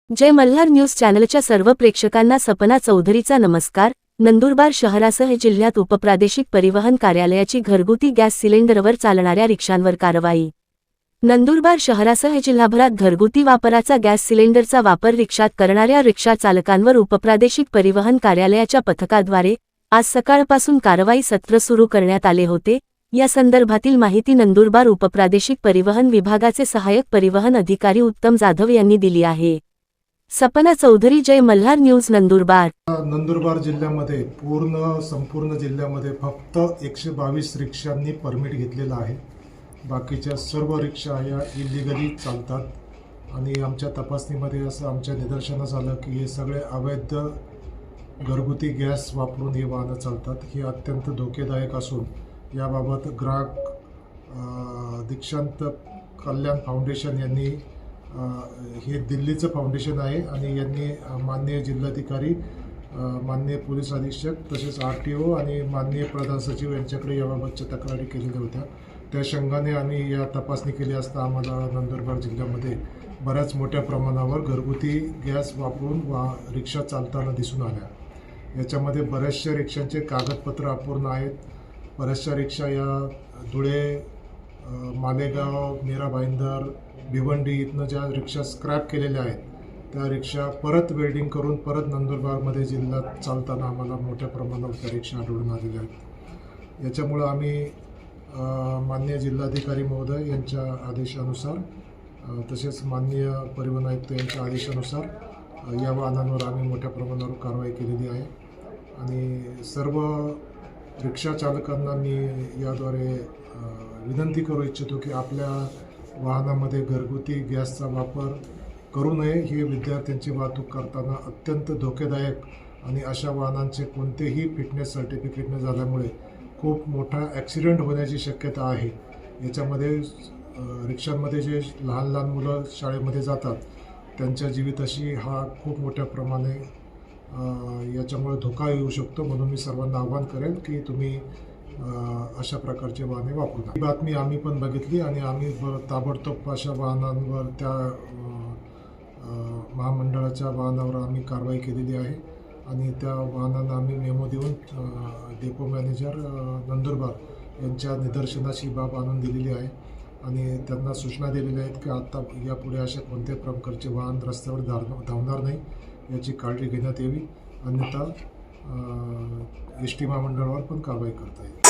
जय Malhar news चॅनलच्या सर्व प्रेक्षकांना सपना चौधरीचा नमस्कार। नंदुरबार शहरासह जिल्ह्यात उपप्रादेशिक परिवहन कार्यालयाची घरगुती गॅस सिलेंडरवर चालणाऱ्या रिक्षांवर कारवाई। नंदुरबार शहरासह जिल्हाभरात घरगुती वापराचा गॅस सिलेंडरचा वापर रिक्षात करणाऱ्या रिक्षा चालकांवर उपप्रादेशिक परिवहन कार्यालयाच्या पथकाद्वारे आज सकाळपासून कारवाई सत्र सुरू करण्यात आले होते। या संदर्भातील माहिती नंदुरबार उपप्रादेशिक परिवहन विभागाचे सहाय्यक परिवहन अधिकारी उत्तम जाधव यांनी दिली आहे। सपना चौधरी, जय मल्हार न्यूज, नंदुरबार। नंदुरबार जिल्ह्यामध्ये संपूर्ण जिल्ह्यामध्ये फक्त 122 रिक्षांनी परमिट घेतलेला आहे। बाकीच्या सर्व रिक्षा या इलिगली चालतात आणि आमच्या तपासणीमध्ये असं आमच्या निदर्शनास आलं की हे सगळे अवैध घरगुती गॅस वापरून हे वाहनं चालतात। हे अत्यंत धोकेदायक असून याबाबत ग्राहक दीक्षांत कल्याण फाउंडेशन यांनी हे दिल्लीचं फाउंडेशन आहे आणि यांनी माननीय जिल्हाधिकारी, माननीय पोलीस अधीक्षक तसेच RTO आणि माननीय प्रधान सचिव यांच्याकडे याबाबतच्या तक्रारी केलेल्या होत्या। त्या संघाने आम्ही या तपासणी केली असता आम्हाला नंदुरबार जिल्ह्यामध्ये बऱ्याच मोठ्या प्रमाणावर घरगुती गॅस वापरून रिक्षा चालताना दिसून आल्या। याच्यामध्ये बऱ्याचशा रिक्षांचे कागदपत्र अपूर्ण आहेत। बऱ्याचशा रिक्षा या धुळे, मालेगाव, मीरा भाईंदर, भिवंडी इथनं ज्या रिक्षा स्क्रॅप केलेल्या आहेत त्या रिक्षा परत वेल्डिंग करून परत नंदुरबारमध्ये जिल्ह्यात चालताना आम्हाला मोठ्या प्रमाणावर त्या रिक्षा आढळून आलेल्या आहेत। याच्यामुळं आम्ही माननीय जिल्हाधिकारी महोदय यांच्या आदेशानुसार तसेच माननीय परिवहन आयुक्त यांच्या आदेशानुसार या वाहनांवर आम्ही मोठ्या प्रमाणावर कारवाई केलेली आहे आणि सर्व रिक्षा चालकांना मी याद्वारे विनंती करू इच्छितो की आपल्या वाहनामध्ये घरगुती गॅसचा वापर करू नये। हे विद्यार्थ्यांची वाहतूक करताना अत्यंत धोकेदायक आणि अशा वाहनांचे कोणतेही फिटनेस सर्टिफिकेट न झाल्यामुळे खूप मोठा ॲक्सिडेंट होण्याची शक्यता आहे। याच्यामध्ये रिक्षांमध्ये जे लहान लहान मुलं शाळेमध्ये जातात त्यांच्या जीविताशी हा खूप मोठ्या प्रमाणे याच्यामुळे धोका येऊ शकतो। म्हणून मी सर्वांना आवाहन करेन की तुम्ही अशा प्रकारचे वाहने वापरू नका। ही बातमी आम्ही पण बघितली आणि आम्ही ताबडतोब अशा वाहनांवर त्या महामंडळाच्या वाहनावर आम्ही कारवाई केलेली आहे आणि त्या वाहनांना आम्ही मेमो देऊन डेपो मॅनेजर नंदुरबार यांच्या निदर्शनास ही बाब आणून दिलेली आहे आणि त्यांना सूचना दिलेल्या आहेत की आता यापुढे अशा कोणत्याही प्रकारचे वाहन रस्त्यावर धावणार नाही याची काळजी घेण्यात यावी, अन्यथा ST महामंडळावर पण कारवाई करता येईल।